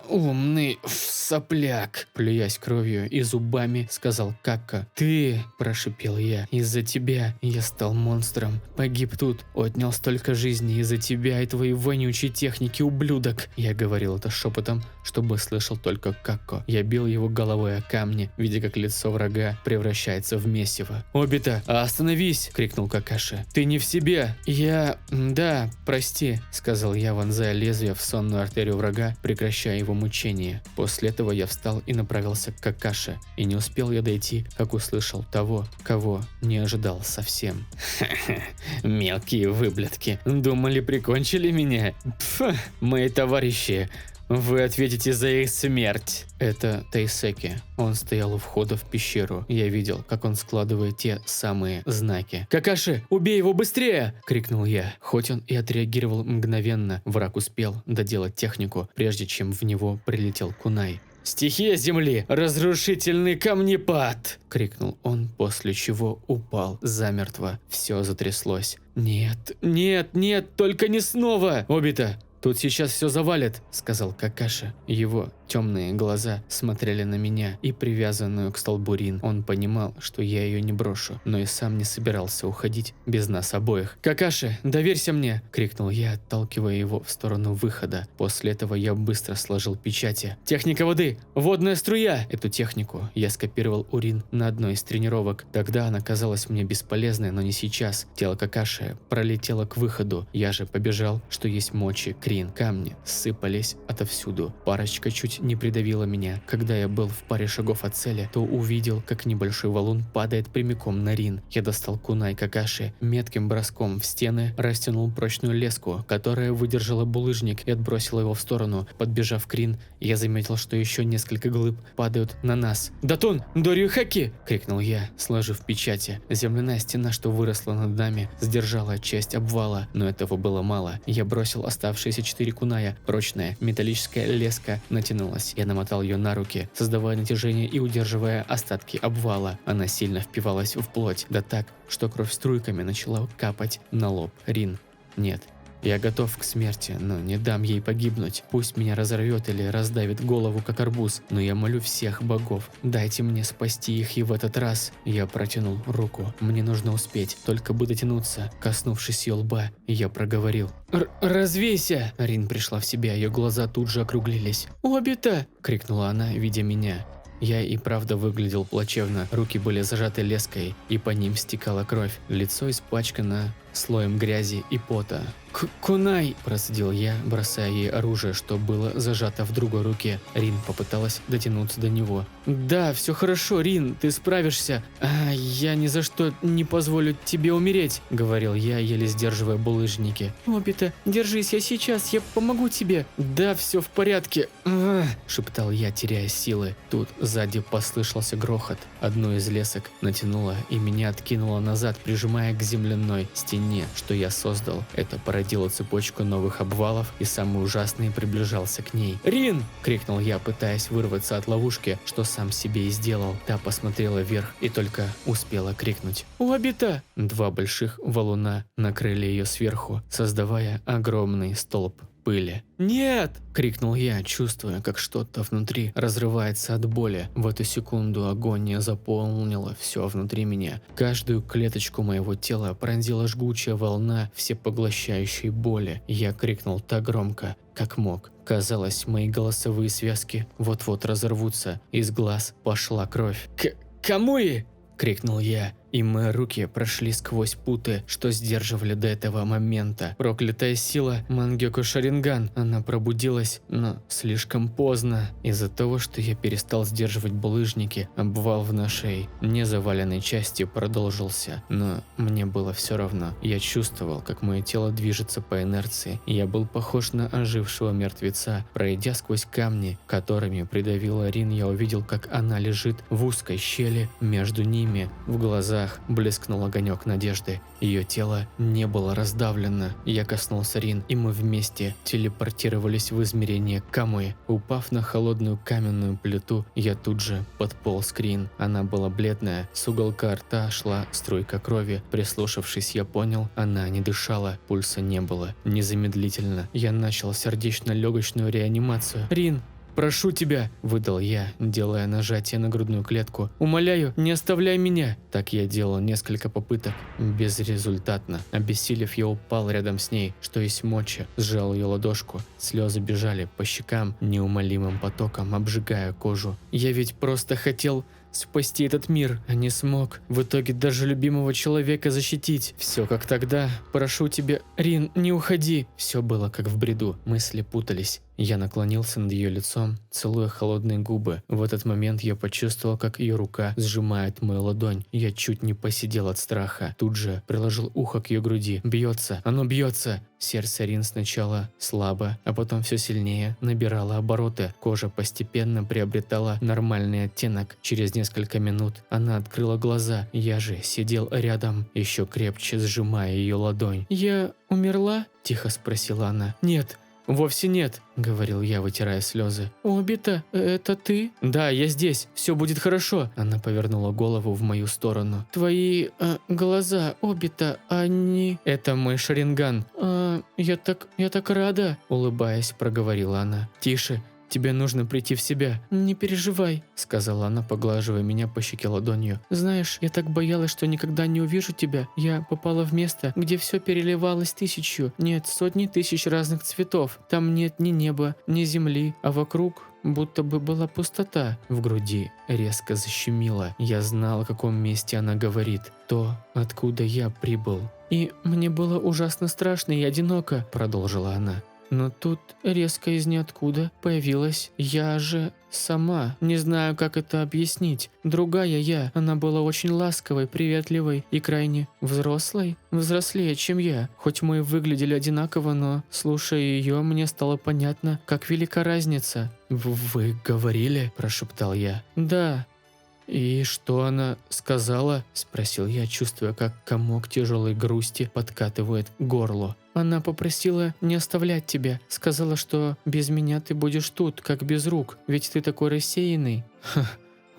«Умный сопляк!» – плюясь кровью и зубами, сказал Какко. «Ты!» – прошипел я. «Из-за тебя я стал монстром. Погиб тут, отнял столько жизней из-за тебя и твоей вонючей техники, ублюдок!» Я говорил это шепотом, чтобы слышал только Какко. Я бил его головой о камни, видя, как лицо врага превращается в месиво. «Обита, остановись!» – крикнул Какаши. «Ты не в себе!» Да, прости!» – сказал я, вонзая лезвие в сонную артерию врага, прекращая его мучение. После этого я встал и направился к Какаши. И не успел я дойти, как услышал того, кого не ожидал совсем. «Ха-ха, мелкие выблядки, думали, прикончили меня? Пф, мои товарищи, вы ответите за их смерть!» Это Тайсеки. Он стоял у входа в пещеру. Я видел, как он складывает те самые знаки. «Какаши, убей его быстрее!» – крикнул я. Хоть он и отреагировал мгновенно, враг успел доделать технику, прежде чем в него прилетел кунай. «Стихия земли! Разрушительный камнепад!» – крикнул он, после чего упал замертво. Все затряслось. «Нет, нет, нет, только не снова! Обита, тут сейчас все завалит», — сказал Какаши. Его темные глаза смотрели на меня и привязанную к столбу Рин. Он понимал, что я ее не брошу, но и сам не собирался уходить без нас обоих. «Какаши, доверься мне!» – крикнул я, отталкивая его в сторону выхода. После этого я быстро сложил печати. «Техника воды! Водная струя!» Эту технику я скопировал у Рин на одной из тренировок. Тогда она казалась мне бесполезной, но не сейчас. Тело Какаши пролетело к выходу. Я же побежал, что есть мочи, к Рин. Камни сыпались отовсюду. Парочка чуть не придавила меня. Когда я был в паре шагов от цели, то увидел, как небольшой валун падает прямиком на Рин. Я достал кунай Какаши, метким броском в стены растянул прочную леску, которая выдержала булыжник, и отбросила его в сторону. Подбежав к Рин, я заметил, что еще несколько глыб падают на нас. «Датун, Дорию Хаки!» – крикнул я, сложив печати. Земляная стена, что выросла над нами, сдержала часть обвала, но этого было мало. Я бросил оставшиеся 4 куная. Прочная металлическая леска натянулась. Я намотал ее на руки, создавая натяжение и удерживая остатки обвала. Она сильно впивалась в плоть, да так, что кровь струйками начала капать на лоб Рин. Нет, я готов к смерти, но не дам ей погибнуть. Пусть меня разорвет или раздавит голову, как арбуз, но я молю всех богов, дайте мне спасти их и в этот раз. Я протянул руку, мне нужно успеть, только бы дотянуться. Коснувшись ее лба, я проговорил: «Развейся!» Рин пришла в себя, ее глаза тут же округлились. «Обита!» – крикнула она, видя меня. Я и правда выглядел плачевно, руки были зажаты леской, и по ним стекала кровь, лицо испачкано слоем грязи и пота. «Кунай!» – процедил я, бросая ей оружие, что было зажато в другой руке. Рин попыталась дотянуться до него. «Да, все хорошо, Рин, ты справишься. Я ни за что не позволю тебе умереть», – говорил я, еле сдерживая булыжники. «Обита, держись, я сейчас, я помогу тебе». «Да, все в порядке», – шептал я, теряя силы. Тут сзади послышался грохот. Одну из лесок натянуло и меня откинуло назад, прижимая к земляной стене, что я создал. Это породило цепочку новых обвалов, и самый ужасный приближался к ней. «Рин!» – крикнул я, пытаясь вырваться от ловушки, что сам себе и сделал. Та посмотрела вверх и только успела крикнуть: «Обита!» 2 больших валуна накрыли ее сверху, создавая огромный столб пыли. «Нет!» – крикнул я, чувствуя, как что-то внутри разрывается от боли. В эту секунду агония заполнила все внутри меня. Каждую клеточку моего тела пронзила жгучая волна всепоглощающей боли. Я крикнул так громко, как мог. Казалось, мои голосовые связки вот-вот разорвутся. Из глаз пошла кровь. «Камуи!» – крикнул я, и мои руки прошли сквозь путы, что сдерживали до этого момента. Проклятая сила Мангёку Шаринган. Она пробудилась, но слишком поздно. Из-за того, что я перестал сдерживать булыжники, обвал в нашей незаваленной части продолжился. Но мне было все равно. Я чувствовал, как мое тело движется по инерции. Я был похож на ожившего мертвеца. Пройдя сквозь камни, которыми придавила Рин, я увидел, как она лежит в узкой щели между ними. В глазах блескнул огонек надежды. Ее тело не было раздавлено. Я коснулся Рин, и мы вместе телепортировались в измерение Камуи. Упав на холодную каменную плиту, я тут же подполз к Рин. Она была бледная, с уголка рта шла струйка крови. Прислушавшись, я понял, она не дышала, пульса не было. Незамедлительно я начал сердечно-легочную реанимацию. «Рин, прошу тебя!» – выдал я, делая нажатие на грудную клетку. «Умоляю, не оставляй меня!» Так я делал несколько попыток, безрезультатно. Обессилев, я упал рядом с ней, что есть мочи, сжал ее ладошку. Слезы бежали по щекам неумолимым потоком, обжигая кожу. «Я ведь просто хотел спасти этот мир, а не смог. В итоге даже любимого человека защитить. Все как тогда. Прошу тебя, Рин, не уходи!» Все было как в бреду. Мысли путались. Я наклонился над ее лицом, целуя холодные губы. В этот момент я почувствовал, как ее рука сжимает мою ладонь. Я чуть не посидел от страха. Тут же приложил ухо к ее груди. «Бьется! Оно бьется!» Сердце Рин сначала слабо, а потом все сильнее набирало обороты. Кожа постепенно приобретала нормальный оттенок. Через несколько минут она открыла глаза. Я же сидел рядом, еще крепче сжимая ее ладонь. «Я умерла?» – тихо спросила она. «Нет. «Вовсе нет», — говорил я, вытирая слезы. «Обита, это ты?» «Да, я здесь, все будет хорошо». Она повернула голову в мою сторону. «Твои глаза, Обита, они...» «Это мой Шаринган». я так рада», – улыбаясь, проговорила она. «Тише, тебе нужно прийти в себя». «Не переживай», – сказала она, поглаживая меня по щеке ладонью. «Знаешь, я так боялась, что никогда не увижу тебя. Я попала в место, где все переливалось тысячью, нет, сотни тысяч разных цветов. Там нет ни неба, ни земли, а вокруг будто бы была пустота». В груди резко защемило. Я знал, о каком месте она говорит. То, откуда я прибыл. «И мне было ужасно страшно и одиноко», – продолжила она. «Но тут резко из ниоткуда появилась я же сама. Не знаю, как это объяснить. Другая я. Она была очень ласковой, приветливой и крайне взрослой. Взрослее, чем я. Хоть мы выглядели одинаково, но, слушая ее, мне стало понятно, как велика разница». «Вы говорили?» – прошептал я. «Да». «И что она сказала?» – спросил я, чувствуя, как комок тяжелой грусти подкатывает к горлу. «Она попросила не оставлять тебя. Сказала, что без меня ты будешь тут, как без рук, ведь ты такой рассеянный». «Ха,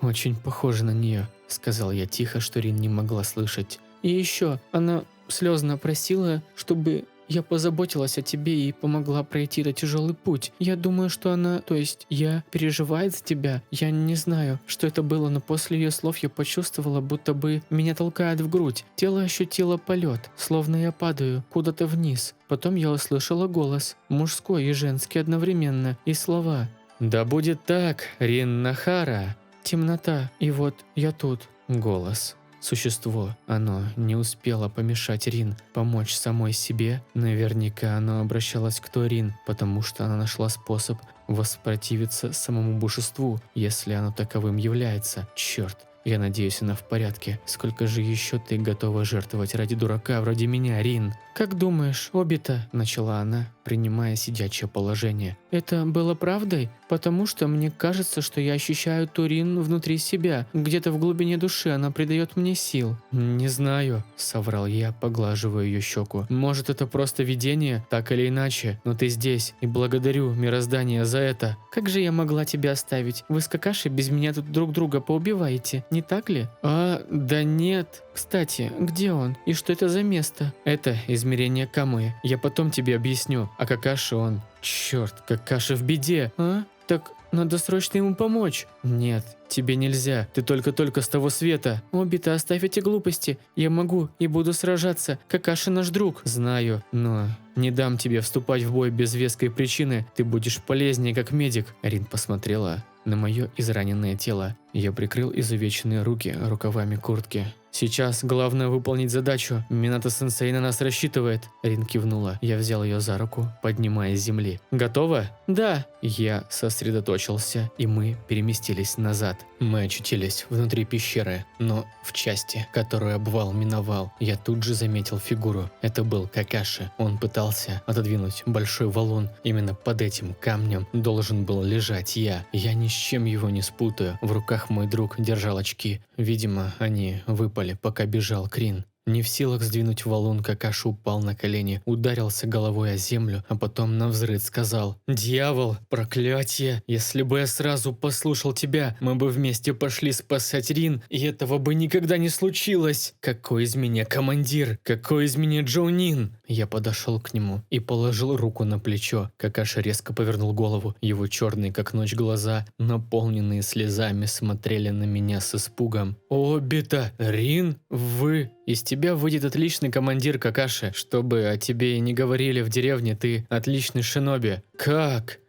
очень похоже на нее», – сказал я тихо, что Рин не могла слышать. «И еще она слезно просила, чтобы я позаботилась о тебе и помогла пройти этот тяжелый путь. Я думаю, что она, то есть я, переживает за тебя. Я не знаю, что это было, но после ее слов я почувствовала, будто бы меня толкает в грудь. Тело ощутило полет, словно я падаю куда-то вниз. Потом я услышала голос, мужской и женский одновременно, и слова. «Да будет так, Рин Нахара». Темнота, и вот я тут. Голос. Существо, оно не успело помешать Рин помочь самой себе. Наверняка оно обращалось к той Рин, потому что она нашла способ воспротивиться самому божеству, если оно таковым является. Черт, я надеюсь, она в порядке. Сколько же еще ты готова жертвовать ради дурака вроде меня, Рин? «Как думаешь, Обита?» – начала она, принимая сидячее положение. «Это было правдой? Потому что мне кажется, что я ощущаю Турин внутри себя. Где-то в глубине души она придает мне сил». «Не знаю», – соврал я, поглаживая ее щеку. «Может, это просто видение, так или иначе, но ты здесь, и благодарю мироздание за это». «Как же я могла тебя оставить? Вы с Какаши без меня тут друг друга поубиваете, не так ли?» Да нет. Кстати, где он? И что это за место?» «Это измерение Камы. Я потом тебе объясню. А Какаши он... Черт, Какаши в беде!» «А? Так надо срочно ему помочь». «Нет, тебе нельзя. Ты только-только с того света». «Обита, оставь эти глупости. Я могу и буду сражаться. Какаши наш друг». «Знаю, но не дам тебе вступать в бой без веской причины. Ты будешь полезнее, как медик». Рин посмотрела на мое израненное тело. Я прикрыл изувеченные руки рукавами куртки. «Сейчас главное выполнить задачу. Минато-сенсей на нас рассчитывает». Рин кивнула. Я взял ее за руку, поднимая с земли. «Готова?» «Да». Я сосредоточился, и мы переместились назад. Мы очутились внутри пещеры, но в части, которую обвал миновал, я тут же заметил фигуру. Это был Какаши. Он пытался отодвинуть большой валун. Именно под этим камнем должен был лежать я. Я ни с чем его не спутаю. В руках мой друг держал очки. Видимо, они выпали, пока бежал Крин. Не в силах сдвинуть валун, Какаши упал на колени, ударился головой о землю, а потом навзрыд сказал: «Дьявол, проклятие! Если бы я сразу послушал тебя, мы бы вместе пошли спасать Рин, и этого бы никогда не случилось! Какой из меня командир? Какой из меня Джоунин?» Я подошел к нему и положил руку на плечо. Какаши резко повернул голову. Его черные, как ночь, глаза, наполненные слезами, смотрели на меня с испугом. «Обита, Рин, вы...» «Из тебя выйдет отличный командир, Какаши. Чтобы о тебе и не говорили в деревне, ты отличный шиноби». «Как?»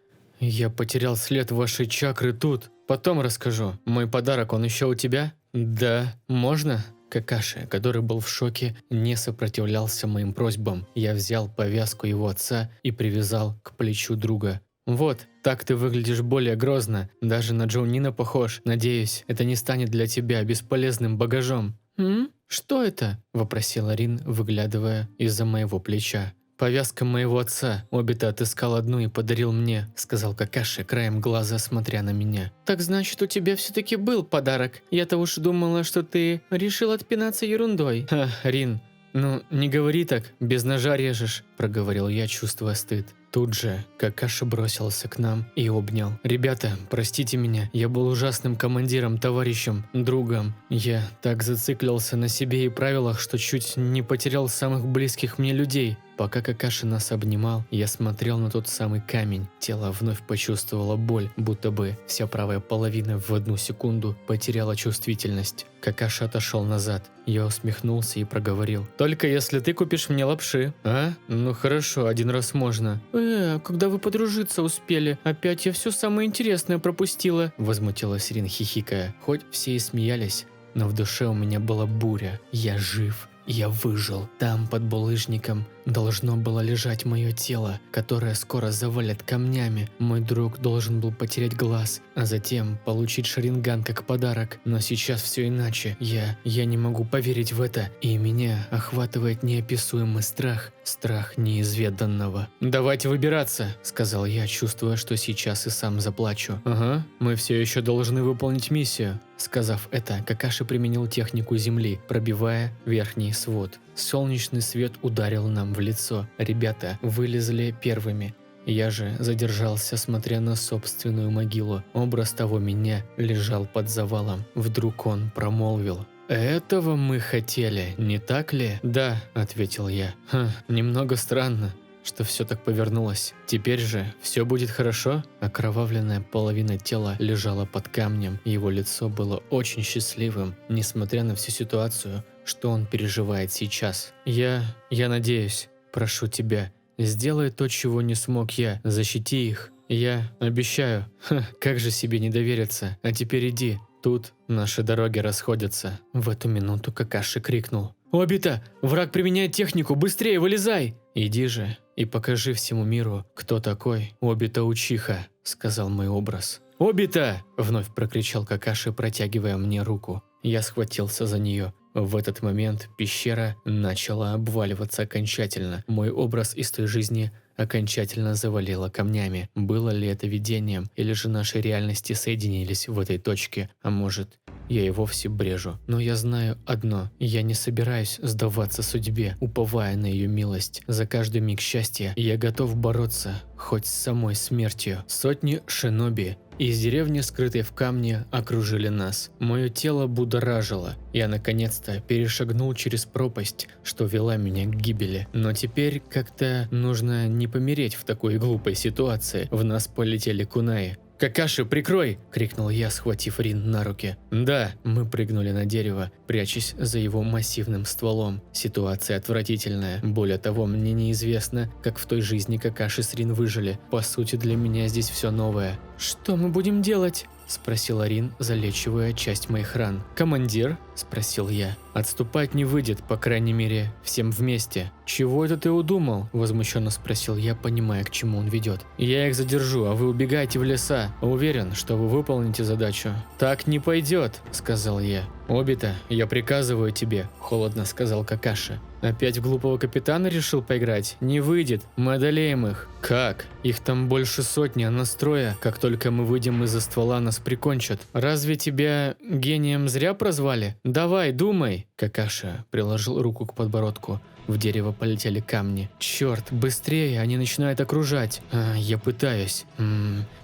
«Я потерял след вашей чакры тут. Потом расскажу. Мой подарок, он еще у тебя?» «Да. Можно?» Какаши, который был в шоке, не сопротивлялся моим просьбам. Я взял повязку его отца и привязал к плечу друга. «Вот, так ты выглядишь более грозно. Даже на Джоунина похож. Надеюсь, это не станет для тебя бесполезным багажом». «Что это?» – вопросила Рин, выглядывая из-за моего плеча. «Повязка моего отца. Обита отыскал одну и подарил мне», – сказал Какаши, краем глаза смотря на меня. «Так значит, у тебя все-таки был подарок. Я-то уж думала, что ты решил отпинаться ерундой». «Ха, Рин, ну не говори так, без ножа режешь», – проговорил я, чувствуя стыд. Тут же Какаши бросился к нам и обнял. «Ребята, простите меня, я был ужасным командиром, товарищем, другом. Я так зациклился на себе и правилах, что чуть не потерял самых близких мне людей». Пока Какаши нас обнимал, я смотрел на тот самый камень. Тело вновь почувствовало боль, будто бы вся правая половина в одну секунду потеряла чувствительность. Какаши отошел назад. Я усмехнулся и проговорил. «Только если ты купишь мне лапши». «А? Ну хорошо, один раз можно». Когда вы подружиться успели? Опять я все самое интересное пропустила», – возмутилась Рин, хихикая. Хоть все и смеялись, но в душе у меня была буря. Я жив. Я выжил. Там, под булыжником, должно было лежать мое тело, которое скоро завалят камнями. Мой друг должен был потерять глаз, а затем получить шаринган как подарок. Но сейчас все иначе. Я не могу поверить в это, и меня охватывает неописуемый страх. Страх неизведанного. «Давайте выбираться», – сказал я, чувствуя, что сейчас и сам заплачу. «Ага, мы все еще должны выполнить миссию». Сказав это, Какаши применил технику земли, пробивая верхний свод. Солнечный свет ударил нам в лицо. Ребята вылезли первыми. Я же задержался, смотря на собственную могилу. Образ того меня лежал под завалом. Вдруг он промолвил. «Этого мы хотели, не так ли?» «Да», – ответил я. Немного странно, что все так повернулось. Теперь же все будет хорошо?» Окровавленная половина тела лежала под камнем. Его лицо было очень счастливым, несмотря на всю ситуацию, что он переживает сейчас. Я надеюсь, прошу тебя, сделай то, чего не смог я, защити их. Я обещаю. Как же себе не довериться. А теперь иди. Тут наши дороги расходятся. В эту минуту Какаши крикнул. «Обита! Враг применяет технику! Быстрее, вылезай!» «Иди же и покажи всему миру, кто такой Обита Учиха», – сказал мой образ. «Обита!» – вновь прокричал Какаши, протягивая мне руку. Я схватился за нее. В этот момент пещера начала обваливаться окончательно. Мой образ из той жизни окончательно завалило камнями. Было ли это видением, или же наши реальности соединились в этой точке, а может, я и вовсе брежу. Но я знаю одно, я не собираюсь сдаваться судьбе, уповая на ее милость. За каждый миг счастья я готов бороться, хоть с самой смертью. Сотни шиноби из деревни, скрытой в камне, окружили нас. Мое тело будоражило. Я наконец-то перешагнул через пропасть, что вела меня к гибели. Но теперь как-то нужно не помереть в такой глупой ситуации. В нас полетели кунаи. «Какаши, прикрой!» – крикнул я, схватив Рин на руки. «Да!» – мы прыгнули на дерево, прячась за его массивным стволом. Ситуация отвратительная. Более того, мне неизвестно, как в той жизни Какаши с Рин выжили. По сути, для меня здесь все новое. «Что мы будем делать?» – спросила Рин, залечивая часть моих ран. «Командир?» – спросил я. «Отступать не выйдет, по крайней мере, всем вместе». «Чего это ты удумал?» – возмущенно спросил я, понимая, к чему он ведет. «Я их задержу, а вы убегаете в леса. Уверен, что вы выполните задачу». «Так не пойдет», – сказал я. «Обита, я приказываю тебе», – холодно сказал Какаши. «Опять в глупого капитана решил поиграть? Не выйдет, мы одолеем их». «Как? Их там больше сотни, а нас трое. Как только мы выйдем из-за ствола, нас прикончат. Разве тебя гением зря прозвали? Давай, думай!» Какаши приложил руку к подбородку. В дерево полетели камни. «Черт, быстрее, они начинают окружать». «Я пытаюсь».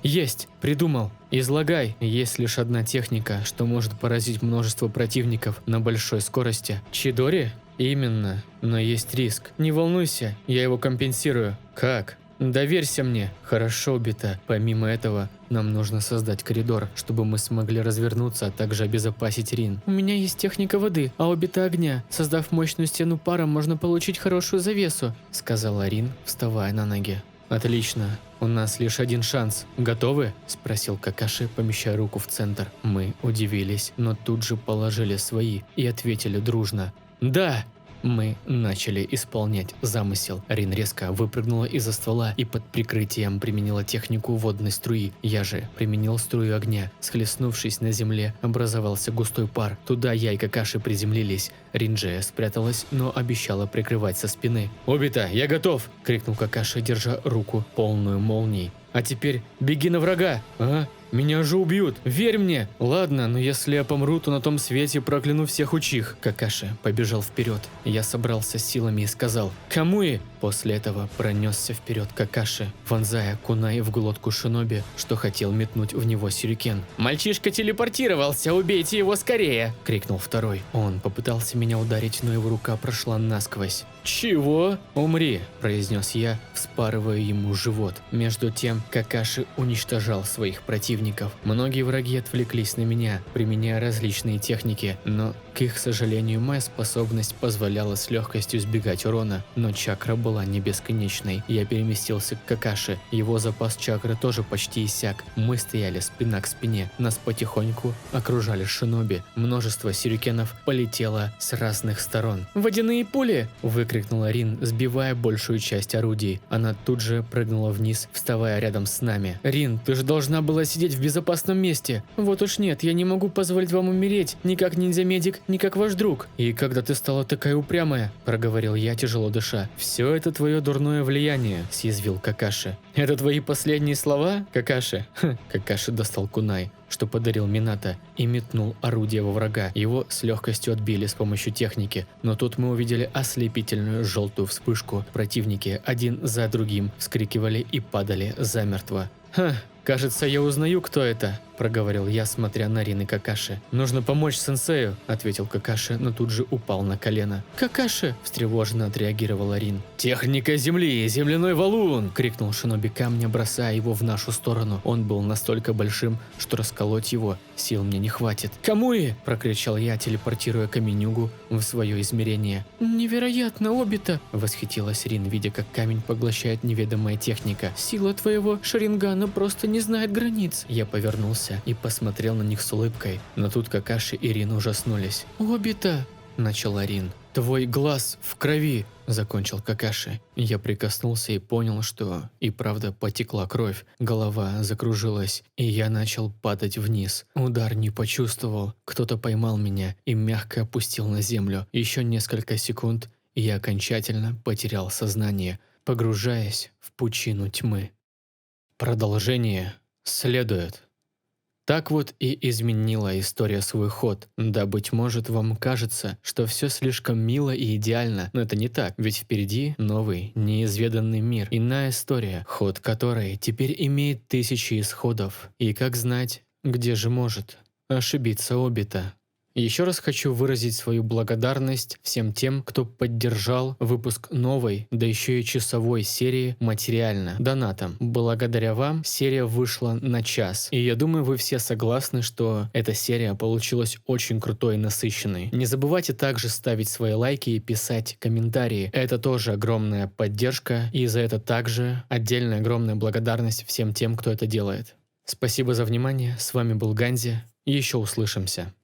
«Есть, придумал. Излагай». «Есть лишь одна техника, что может поразить множество противников на большой скорости». «Чидори?» «Именно, но есть риск. Не волнуйся, я его компенсирую». «Как?» «Доверься мне». «Хорошо, Бита. Помимо этого, нам нужно создать коридор, чтобы мы смогли развернуться, а также обезопасить Рин». «У меня есть техника воды, а Обита огня. Создав мощную стену пара, можно получить хорошую завесу», – сказала Рин, вставая на ноги. «Отлично. У нас лишь один шанс. Готовы?» – спросил Какаши, помещая руку в центр. Мы удивились, но тут же положили свои и ответили дружно. «Да!» Мы начали исполнять замысел. Рин резко выпрыгнула из-за ствола и под прикрытием применила технику водной струи. Я же применил струю огня. Схлестнувшись на земле, образовался густой пар. Туда я и Какаши приземлились. Рин же спряталась, но обещала прикрывать со спины. «Обита, я готов!» – крикнул Какаши, держа руку полную молний. А теперь беги на врага. А? Меня же убьют. Верь мне. Ладно, но если я помру, то на том свете прокляну всех учих. Какаши побежал вперед. Я собрался с силами и сказал: «Камуи!» После этого пронесся вперед Какаши, вонзая кунай в глотку шиноби, что хотел метнуть в него сюрикен. «Мальчишка телепортировался, убейте его скорее!» – крикнул второй. Он попытался меня ударить, но его рука прошла насквозь. «Чего? Умри!» – произнес я, вспарывая ему живот. Между тем Какаши уничтожал своих противников. Многие враги отвлеклись на меня, применяя различные техники, но, к их сожалению, моя способность позволяла с легкостью избегать урона, но чакра была не бесконечной. Я переместился к Какаши, его запас чакры тоже почти иссяк. Мы стояли спина к спине, нас потихоньку окружали шиноби. Множество сюрикенов полетело с разных сторон. «Водяные пули!» – выкрикнула Рин, сбивая большую часть орудий. Она тут же прыгнула вниз, вставая рядом с нами. «Рин, ты же должна была сидеть в безопасном месте!» «Вот уж нет, я не могу позволить вам умереть, ни как ниндзя-медик, ни как ваш друг!» «И когда ты стала такая упрямая?» – проговорил я, тяжело дыша. «Все это твое дурное влияние», – съязвил Какаши. «Это твои последние слова, Какаши?» Какаши достал кунай, что подарил Минато, и метнул орудие во врага. Его с легкостью отбили с помощью техники, но тут мы увидели ослепительную желтую вспышку. Противники один за другим вскрикивали и падали замертво. «Ха, кажется, я узнаю, кто это», – проговорил я, смотря на Рин и Какаши. «Нужно помочь сенсею», – ответил Какаши, но тут же упал на колено. «Какаши!» – встревоженно отреагировала Рин. «Техника земли! Земляной валун!» – крикнул шиноби камня, бросая его в нашу сторону. Он был настолько большим, что расколоть его сил мне не хватит. «Камуи!» – прокричал я, телепортируя каменюгу в свое измерение. «Невероятно, Обита!» – восхитилась Рин, видя, как камень поглощает неведомая техника. «Сила твоего шарингана просто не знает границ!» Я повернулся и посмотрел на них с улыбкой, но тут Какаши и Рин ужаснулись. «Обита!» – начала Рин. «Твой глаз в крови!» – закончил Какаши. Я прикоснулся и понял, что и правда потекла кровь. Голова закружилась, и я начал падать вниз. Удар не почувствовал. Кто-то поймал меня и мягко опустил на землю. Еще несколько секунд, и я окончательно потерял сознание, погружаясь в пучину тьмы. Продолжение следует. Так вот и изменила история свой ход. Да, быть может, вам кажется, что все слишком мило и идеально, но это не так, ведь впереди новый, неизведанный мир, иная история, ход которой теперь имеет тысячи исходов. И как знать, где же может ошибиться Обита? Еще раз хочу выразить свою благодарность всем тем, кто поддержал выпуск новой, да еще и часовой серии материально, донатом. Благодаря вам серия вышла на час. И я думаю, вы все согласны, что эта серия получилась очень крутой и насыщенной. Не забывайте также ставить свои лайки и писать комментарии. Это тоже огромная поддержка, и за это также отдельная огромная благодарность всем тем, кто это делает. Спасибо за внимание, с вами был Ганзи, и еще услышимся.